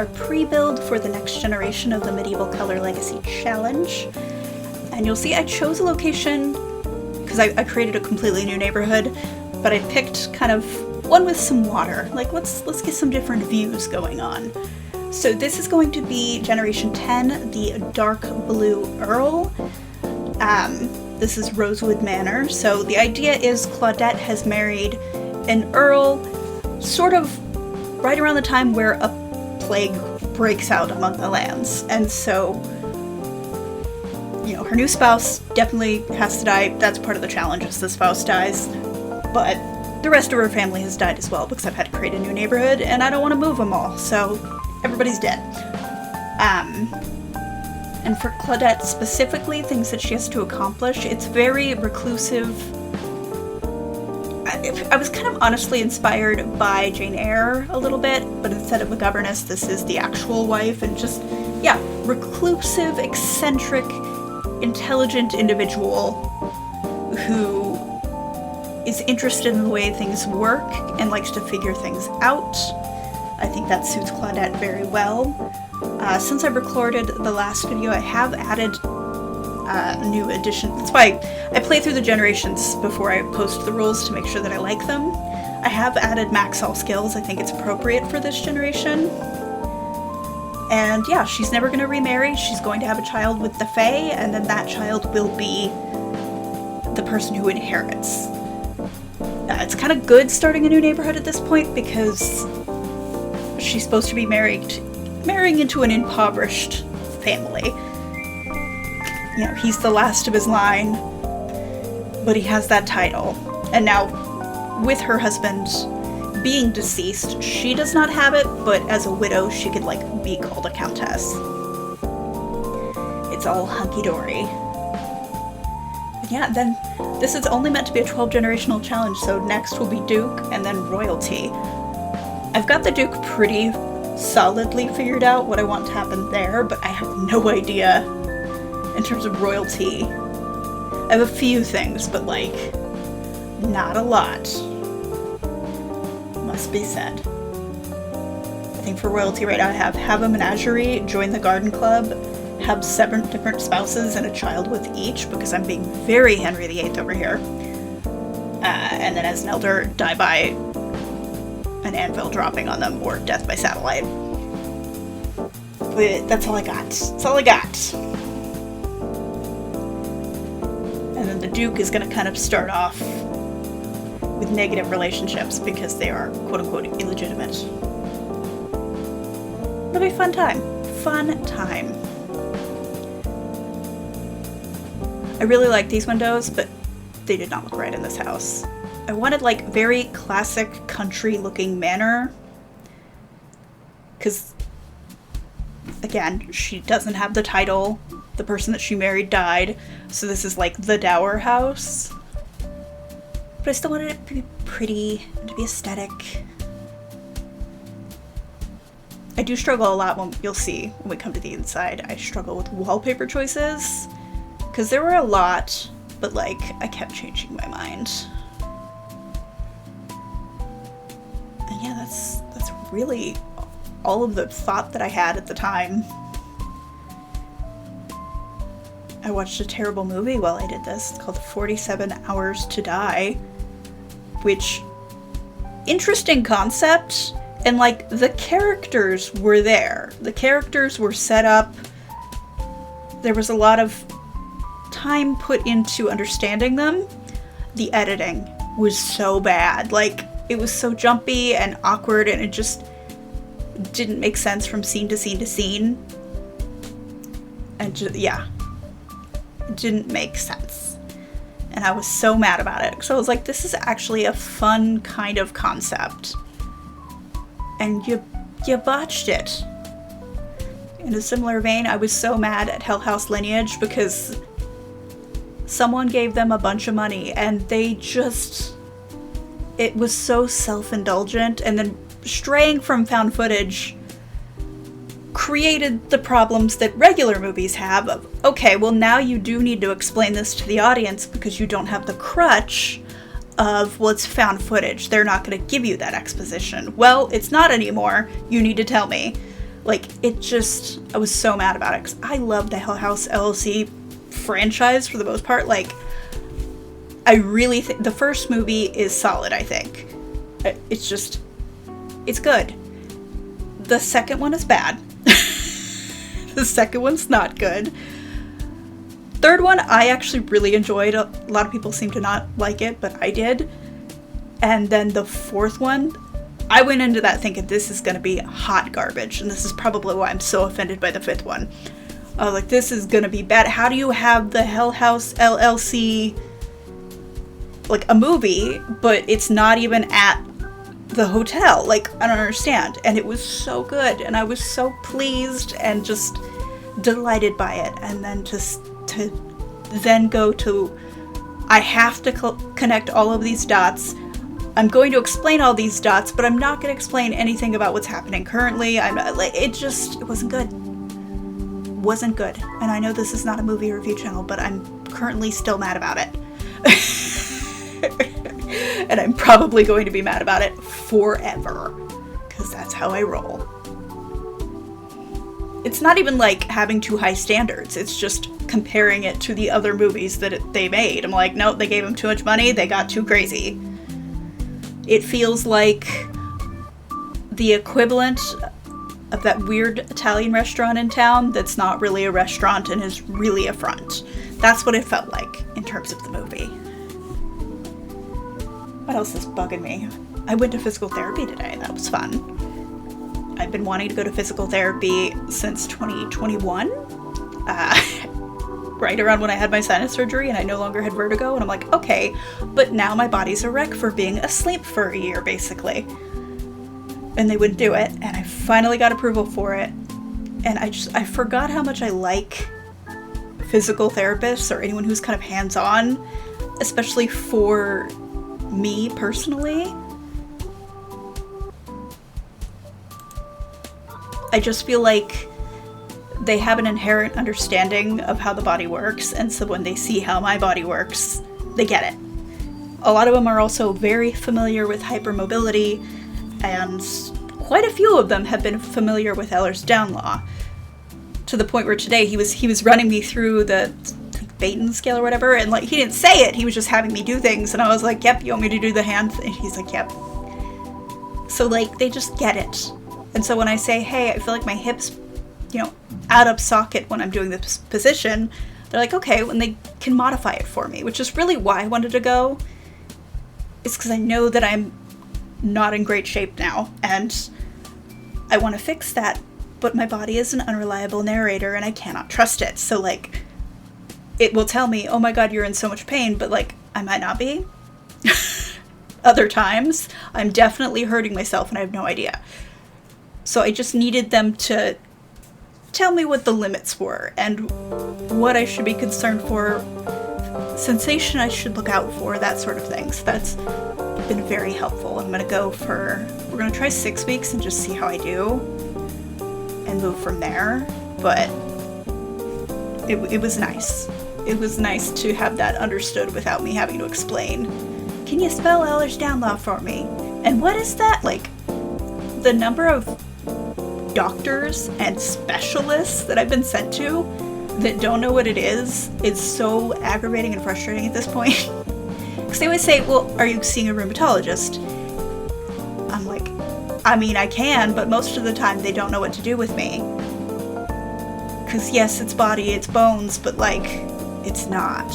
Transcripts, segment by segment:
our pre-build for the next generation of the Medieval Color Legacy Challenge. And you'll see I chose a location because I created a completely new neighborhood, but I picked kind of one with some water. Like, let's get some different views going on. So this is going to be Generation 10, the Dark Blue Earl. This is Rosewood Manor. So the idea is Claudette has married an earl sort of right around the time where a plague breaks out among the lands. And so, you know, her new spouse definitely has to die. That's part of the challenge, is the spouse dies. But the rest of her family has died as well, because I've had to create a new neighborhood and I don't want to move them all. So everybody's dead. And for Claudette specifically, things that she has to accomplish, it's very reclusive. I was kind of honestly inspired by Jane Eyre a little bit, but instead of a governess, this is the actual wife, and just, yeah, reclusive, eccentric, intelligent individual who is interested in the way things work and likes to figure things out. I think that suits Claudette very well. Since I recorded the last video, I have added new additions. That's why I play through the generations before I post the rules, to make sure that I like them. I have added max all skills. I think it's appropriate for this generation. And yeah, she's never going to remarry. She's going to have a child with the Fae, and then that child will be the person who inherits. It's kind of good starting a new neighborhood at this point, because she's supposed to be marrying into an impoverished family. You know, he's the last of his line, but he has that title. And now, with her husband being deceased, she does not have it, but as a widow, she could, like, be called a countess. It's all hunky-dory. But yeah, then this is only meant to be a 12 generational challenge, so next will be Duke, and then Royalty. I've got the Duke pretty solidly figured out what I want to happen there, but I have no idea in terms of Royalty. I have a few things, but like, not a lot, must be said. I think for Royalty right now I have a menagerie, join the garden club, have 7 different spouses and a child with each, because I'm being very Henry VIII over here. And then as an elder, die by an anvil dropping on them, or death by satellite. But that's all I got. That's all I got. And then the Duke is going to kind of start off with negative relationships because they are quote-unquote illegitimate. It'll be a fun time. Fun time. I really like these windows, but they did not look right in this house. I wanted like very classic country looking manor, because again, she doesn't have the title. The person that she married died, so this is like the dower house. But I still wanted it to be pretty, to be aesthetic. I do struggle a lot, when you'll see when we come to the inside. I struggle with wallpaper choices, because there were a lot, but like, I kept changing my mind. And yeah, that's really all of the thought that I had at the time. I watched a terrible movie while I did this. It's called 47 Hours to Die, which, interesting concept, and like, the characters were there. The characters were set up. There was a lot of time put into understanding them. The editing was so bad. Like, it was so jumpy and awkward, and it just didn't make sense from scene to scene to scene. And yeah, it didn't make sense. And I was so mad about it. So I was like, this is actually a fun kind of concept. And you botched it. In a similar vein, I was so mad at Hell House Lineage because someone gave them a bunch of money and they just, it was so self-indulgent, and then straying from found footage created the problems that regular movies have of, okay, well now you do need to explain this to the audience because you don't have the crutch of, well, it's found footage. They're not going to give you that exposition. Well, it's not anymore. You need to tell me. Like, it just, I was so mad about it, because I love the Hell House LLC franchise for the most part. Like, I really think the first movie is solid, I think. It's just, it's good. The second one is bad. The second one's not good. Third one, I actually really enjoyed. A lot of people seem to not like it, but I did. And then the fourth one, I went into that thinking this is going to be hot garbage. And this is probably why I'm so offended by the fifth one. I was like, this is going to be bad. How do you have the Hell House LLC, like, a movie, but it's not even at the hotel? Like, I don't understand. And it was so good. And I was so pleased and just delighted by it. And then to then go to, I have to connect all of these dots. I'm going to explain all these dots, but I'm not going to explain anything about what's happening currently. It wasn't good. Wasn't good. And I know this is not a movie review channel, but I'm currently still mad about it. And I'm probably going to be mad about it forever, because that's how I roll. It's not even like having too high standards. It's just comparing it to the other movies that they made. I'm like, nope, they gave them too much money. They got too crazy. It feels like the equivalent of that weird Italian restaurant in town that's not really a restaurant and is really a front. That's what it felt like in terms of the movie. What else is bugging me? I went to physical therapy today. That was fun. I've been wanting to go to physical therapy since 2021. Right around when I had my sinus surgery and I no longer had vertigo. And I'm like, okay, but now my body's a wreck for being asleep for a year, basically. And they wouldn't do it. And I finally got approval for it. And I forgot how much I like physical therapists or anyone who's kind of hands-on, especially for me personally. I just feel like they have an inherent understanding of how the body works, and so when they see how my body works, they get it. A lot of them are also very familiar with hypermobility, and quite a few of them have been familiar with Ehlers-Down law, to the point where today he was running me through the Baton scale or whatever, and like, he didn't say it, he was just having me do things, and I was like, yep, you want me to do the hand thing? He's like, yep. So like, they just get it. And so when I say, hey, I feel like my hips, out of socket when I'm doing this position, they're like, okay, and they can modify it for me, which is really why I wanted to go. It's because I know that I'm not in great shape now, and I want to fix that, but my body is an unreliable narrator, and I cannot trust it. So, like, it will tell me, oh my god, you're in so much pain, but, like, I might not be. Other times, I'm definitely hurting myself, and I have no idea. So I just needed them to tell me what the limits were and what I should be concerned for, sensation I should look out for, that sort of thing. So that's been very helpful. We're going to try 6 weeks and just see how I do and move from there. But it was nice. It was nice to have that understood without me having to explain. Can you spell Ehlers-Down law for me? And what is that? Like, the number of doctors and specialists that I've been sent to that don't know what it is so aggravating and frustrating at this point. Because they always say, well, are you seeing a rheumatologist? I'm like, I mean, I can, but most of the time they don't know what to do with me. Because yes, it's body, it's bones, but like, it's not.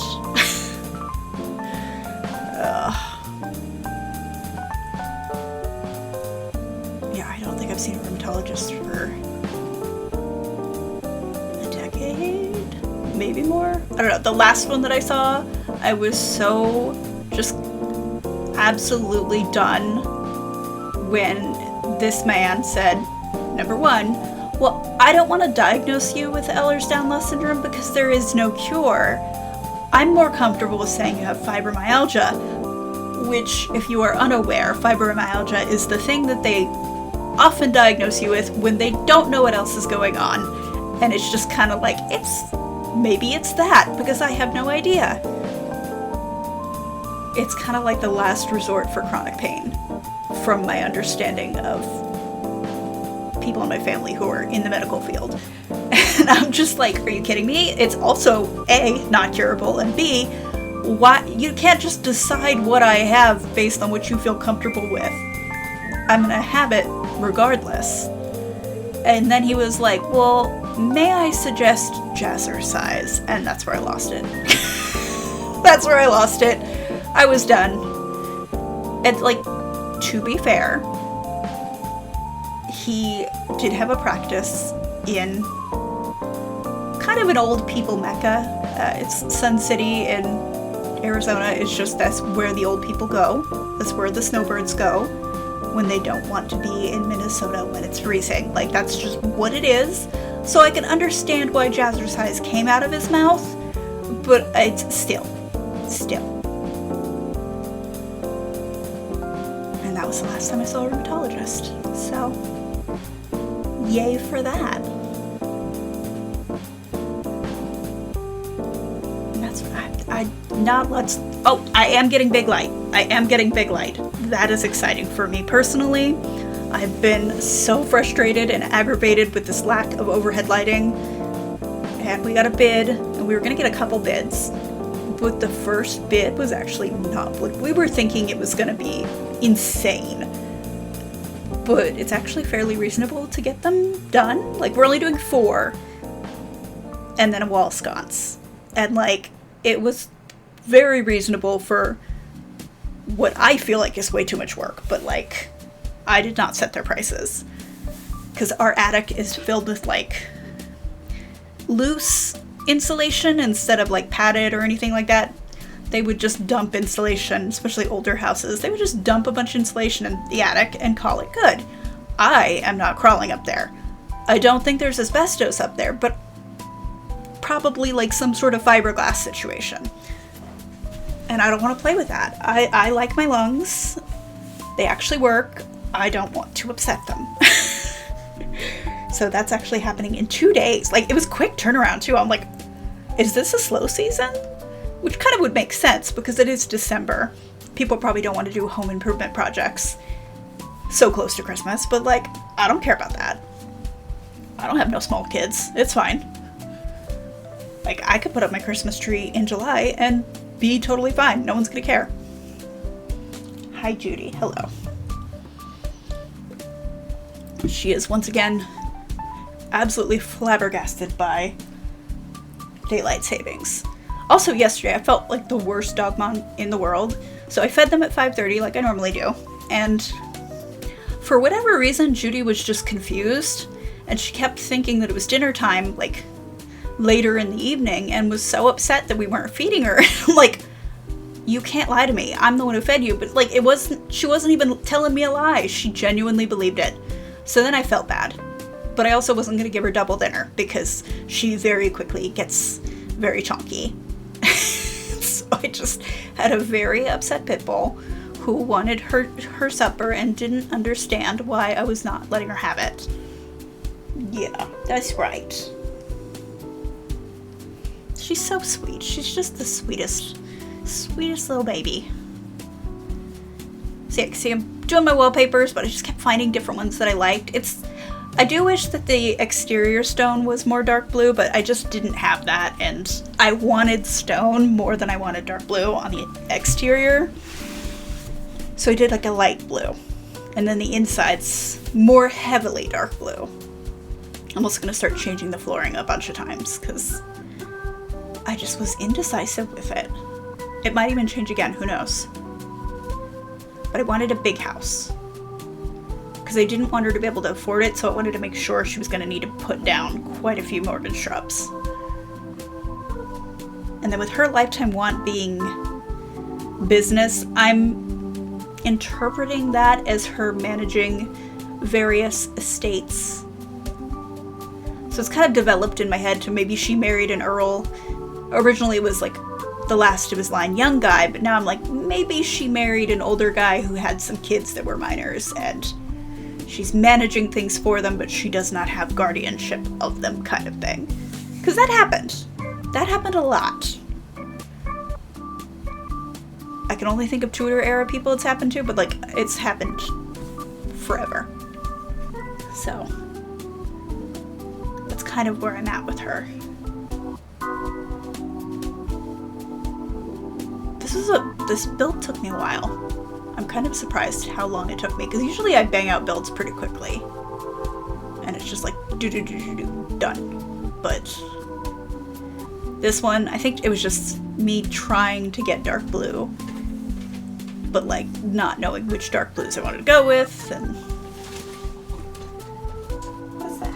Yeah, I don't think I've seen a rheumatologist for a decade, maybe more. I don't know. The last one that I saw, I was so just absolutely done when this man said, number one, well, I don't want to diagnose you with Ehlers-Danlos syndrome because there is no cure. I'm more comfortable with saying you have fibromyalgia, which, if you are unaware, fibromyalgia is the thing that they often diagnose you with when they don't know what else is going on. And it's just kind of like, maybe it's that, because I have no idea. It's kind of like the last resort for chronic pain, from my understanding of people in my family who are in the medical field. And I'm just like, are you kidding me? It's also A, not curable, and B, why you can't just decide what I have based on what you feel comfortable with. I'm gonna have it regardless. And then he was like, well, may I suggest jazzercise? And that's where I lost it. That's where I lost it. I was done. And like, to be fair, he did have a practice in kind of an old people mecca. It's Sun City in Arizona. It's just, that's where the old people go. That's where the snowbirds go when they don't want to be in Minnesota when it's freezing. Like, that's just what it is. So I can understand why jazzercise came out of his mouth, but it's still. And that was the last time I saw a rheumatologist. So, yay for that. And that's what I am getting Big Light. That is exciting for me personally. I've been so frustrated and aggravated with this lack of overhead lighting. And we got a bid, and we were going to get a couple bids. But the first bid was actually not, like, we were thinking it was going to be insane. But it's actually fairly reasonable to get them done. Like, we're only doing 4. And then a wall sconce. And, like, it was very reasonable for what I feel like is way too much work. But, like, I did not set their prices. Because our attic is filled with, like, loose insulation instead of, like, padded or anything like that. They would just dump insulation, especially older houses. They would just dump a bunch of insulation in the attic and call it good. I am not crawling up there. I don't think there's asbestos up there, but probably like some sort of fiberglass situation. And I don't want to play with that. I like my lungs. They actually work. I don't want to upset them. So that's actually happening in 2 days. Like, it was quick turnaround too. I'm like, is this a slow season? Which kind of would make sense because it is December. People probably don't want to do home improvement projects so close to Christmas, but like, I don't care about that. I don't have no small kids. It's fine. Like, I could put up my Christmas tree in July and be totally fine. No one's gonna care. Hi, Judy. Hello. She is once again absolutely flabbergasted by daylight savings. Also, yesterday I felt like the worst dog mom in the world. So I fed them at 5:30 like I normally do. And for whatever reason, Judy was just confused. And she kept thinking that it was dinner time, like, later in the evening, and was so upset that we weren't feeding her. Like, you can't lie to me. I'm the one who fed you. But, like, she wasn't even telling me a lie. She genuinely believed it. So then I felt bad. But I also wasn't going to give her double dinner because she very quickly gets very chonky. So I just had a very upset pit bull who wanted her supper and didn't understand why I was not letting her have it. Yeah, that's right. She's so sweet. She's just the sweetest little baby. See, I'm doing my wallpapers, but I just kept finding different ones that I liked. I do wish that the exterior stone was more dark blue, but I just didn't have that, and I wanted stone more than I wanted dark blue on the exterior. So I did like a light blue, and then the inside's more heavily dark blue. I'm also going to start changing the flooring a bunch of times, because I just was indecisive with it. It might even change again, who knows. But I wanted a big house. Because I didn't want her to be able to afford it, so I wanted to make sure she was going to need to put down quite a few mortgage shrubs. And then with her lifetime want being business, I'm interpreting that as her managing various estates. So it's kind of developed in my head to maybe she married an earl. Originally it was like the last of his line young guy, but now I'm like, maybe she married an older guy who had some kids that were minors, and she's managing things for them, but she does not have guardianship of them, kind of thing. Because that happened. That happened a lot. I can only think of Tudor era people it's happened to, but like, it's happened forever. So, kind of where I'm at with her. This build took me a while. I'm kind of surprised how long it took me, because usually I bang out builds pretty quickly. And it's just like, done. But this one, I think it was just me trying to get dark blue, but like not knowing which dark blues I wanted to go with, and... What's that?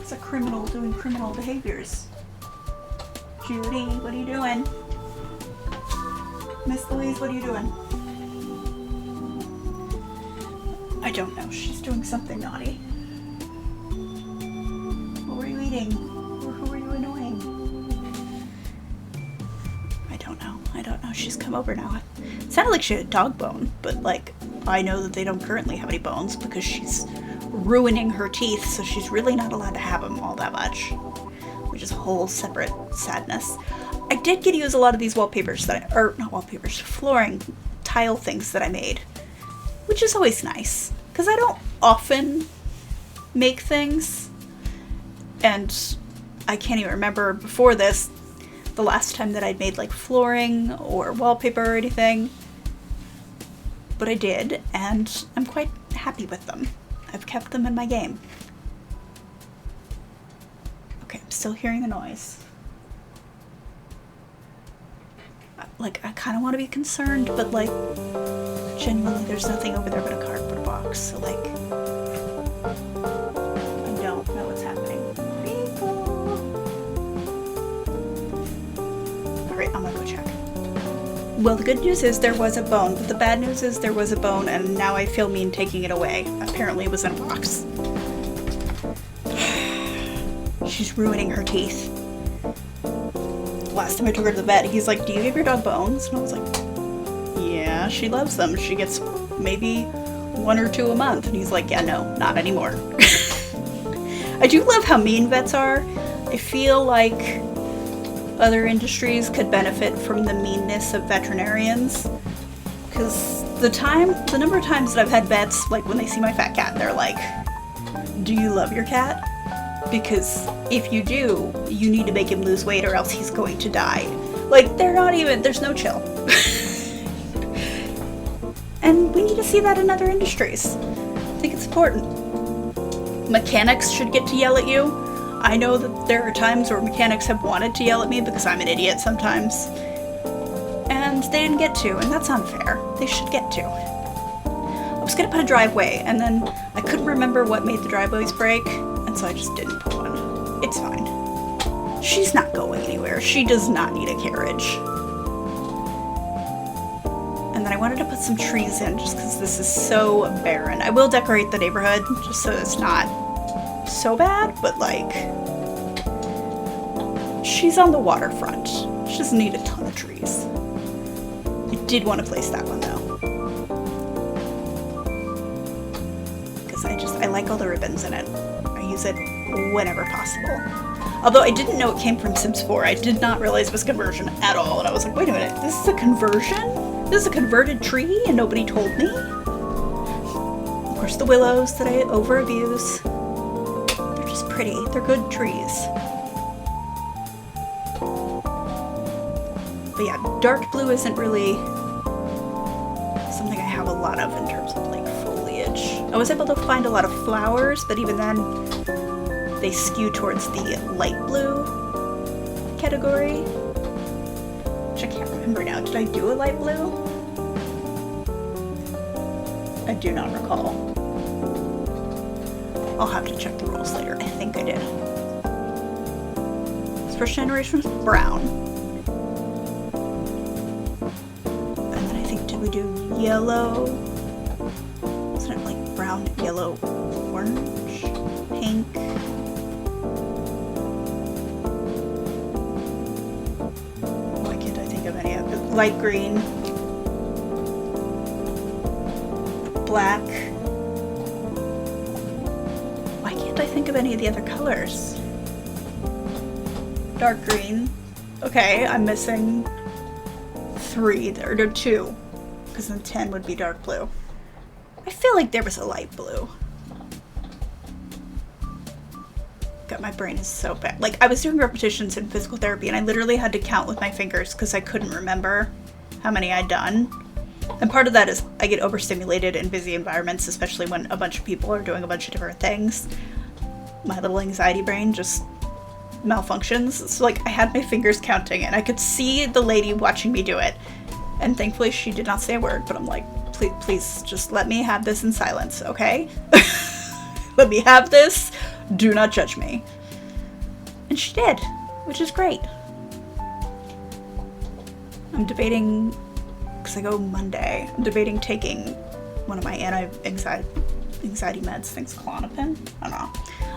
It's a criminal doing criminal behaviors. Judy, what are you doing? Miss Louise, what are you doing? I don't know. She's doing something naughty. What were you eating? Or who were you annoying? I don't know. She's come over now. It sounded like she had a dog bone, but like, I know that they don't currently have any bones because she's ruining her teeth, so she's really not allowed to have them all that much. Which is a whole separate sadness. I did get to use a lot of these wallpapers flooring tile things that I made, which is always nice, because I don't often make things, and I can't even remember before this the last time that I'd made like flooring or wallpaper or anything, but I did, and I'm quite happy with them. I've kept them in my game. Okay, I'm still hearing the noise. Like, I kind of want to be concerned, but like, genuinely, there's nothing over there but a cardboard box, so like, I don't know what's happening. Alright, I'm gonna go check. Well, the good news is there was a bone, but the bad news is there was a bone, and now I feel mean taking it away. Apparently it was in a box. She's ruining her teeth. Last time I took her to the vet, he's like, do you give your dog bones? And I was like, yeah, she loves them. She gets maybe 1 or 2 a month. And he's like, yeah, no, not anymore. I do love how mean vets are. I feel like other industries could benefit from the meanness of veterinarians. Because the number of times that I've had vets, like when they see my fat cat, they're like, do you love your cat? Because if you do, you need to make him lose weight or else he's going to die. Like, there's no chill. And we need to see that in other industries. I think it's important. Mechanics should get to yell at you. I know that there are times where mechanics have wanted to yell at me because I'm an idiot sometimes. And they didn't get to, and that's unfair. They should get to. I was gonna put a driveway, and then I couldn't remember what made the driveways break. And so I just didn't put one. It's fine. She's not going anywhere. She does not need a carriage. And then I wanted to put some trees in just because this is so barren. I will decorate the neighborhood just so it's not so bad, but like, she's on the waterfront. She doesn't need a ton of trees. I did want to place that one though. Because I like all the ribbons in it. Use it whenever possible. Although I didn't know it came from Sims 4. I did not realize it was a conversion at all. And I was like, wait a minute, this is a conversion? This is a converted tree and nobody told me? Of course, the willows that I over-abuse. They're just pretty. They're good trees. But yeah, dark blue isn't really something I have a lot of in terms of like foliage. I was able to find a lot of flowers, but even then, they skew towards the light blue category, which I can't remember now. Did I do a light blue? I do not recall. I'll have to check the rules later. I think I did. This first generation was brown. And then I think, did we do yellow? Isn't it like brown, yellow, orange, pink? Why can't I think of any of it? Light green, black. Why can't I think of any of the other colors? Dark green. Okay, I'm missing 3 there, or 2, because then 10 would be dark blue. I feel like there was a light blue. God, my brain is so bad. Like, I was doing repetitions in physical therapy and I literally had to count with my fingers because I couldn't remember how many I'd done. And part of that is I get overstimulated in busy environments, especially when a bunch of people are doing a bunch of different things. My little anxiety brain just malfunctions. So like, I had my fingers counting and I could see the lady watching me do it. And thankfully she did not say a word, but I'm like, please just let me have this in silence, okay? Let me have this. Do not judge me. And she did, which is great. I'm debating, because I go Monday, I'm debating taking one of my anti-anxiety meds, things Klonopin. I don't know.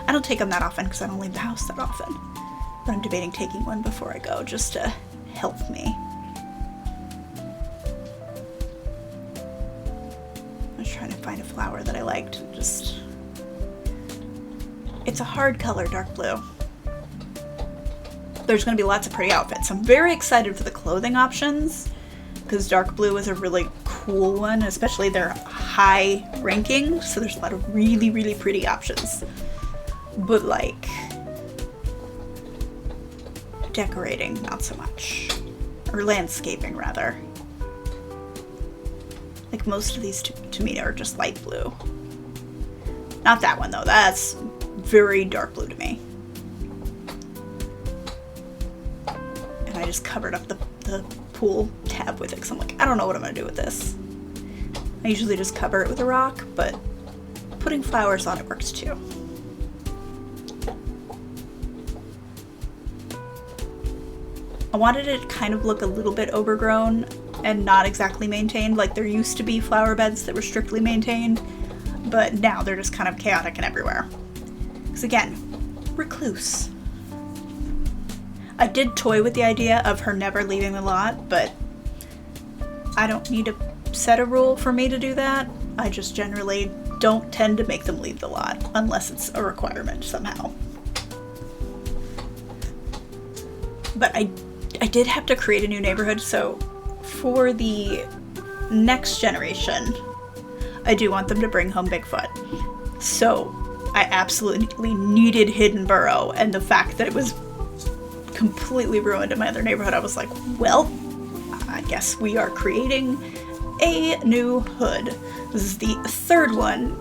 I don't take them that often because I don't leave the house that often. But I'm debating taking one before I go just to help me. I was trying to find a flower that I liked. Just, it's a hard color, dark blue. There's going to be lots of pretty outfits. I'm very excited for the clothing options because dark blue is a really cool one, especially they're high ranking, so there's a lot of really, really pretty options. But like, decorating, not so much. Or landscaping, rather. Like, most of these to me are just light blue. Not that one, though. That's very dark blue to me. And I just covered up the pool tab with it because I'm like, I don't know what I'm going to do with this. I usually just cover it with a rock, but putting flowers on it works too. I wanted it to kind of look a little bit overgrown and not exactly maintained. Like, there used to be flower beds that were strictly maintained, but now they're just kind of chaotic and everywhere. Because again, recluse. I did toy with the idea of her never leaving the lot, but I don't need to set a rule for me to do that. I just generally don't tend to make them leave the lot unless it's a requirement somehow. But I did have to create a new neighborhood, so for the next generation, I do want them to bring home Bigfoot. So I absolutely needed Hidden Burrow, and the fact that it was completely ruined in my other neighborhood, I was like, well, I guess we are creating a new hood. This is the third one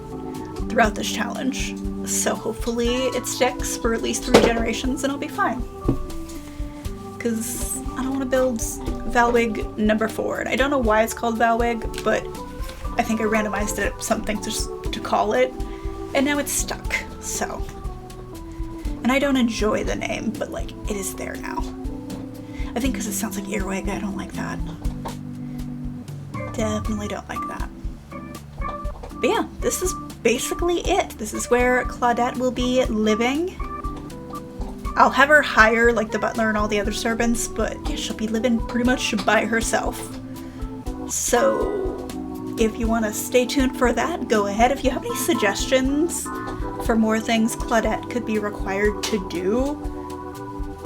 throughout this challenge, so hopefully it sticks for at least 3 generations and I'll be fine. Because I don't want to build Valwig number 4, and I don't know why it's called Valwig, but I think I randomized it something just to call it, and now it's stuck, so. And I don't enjoy the name, but like, it is there now. I think because it sounds like earwig, I don't like that. Definitely don't like that. But yeah, this is basically it. This is where Claudette will be living. I'll have her hire like the butler and all the other servants, but yeah, she'll be living pretty much by herself. So if you want to stay tuned for that, go ahead. If you have any suggestions for more things Claudette could be required to do,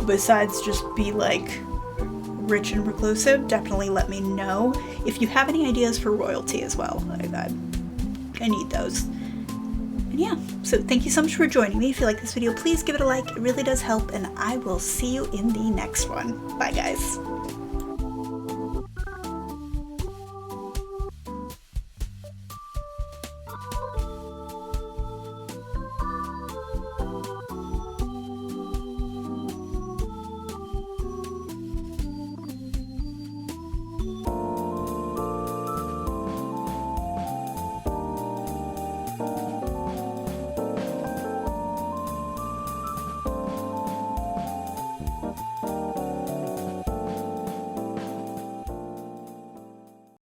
besides just be like rich and reclusive, definitely let me know. If you have any ideas for royalty as well, I need those. And yeah, so thank you so much for joining me. If you like this video, please give it a like. It really does help, and I will see you in the next one. Bye, guys.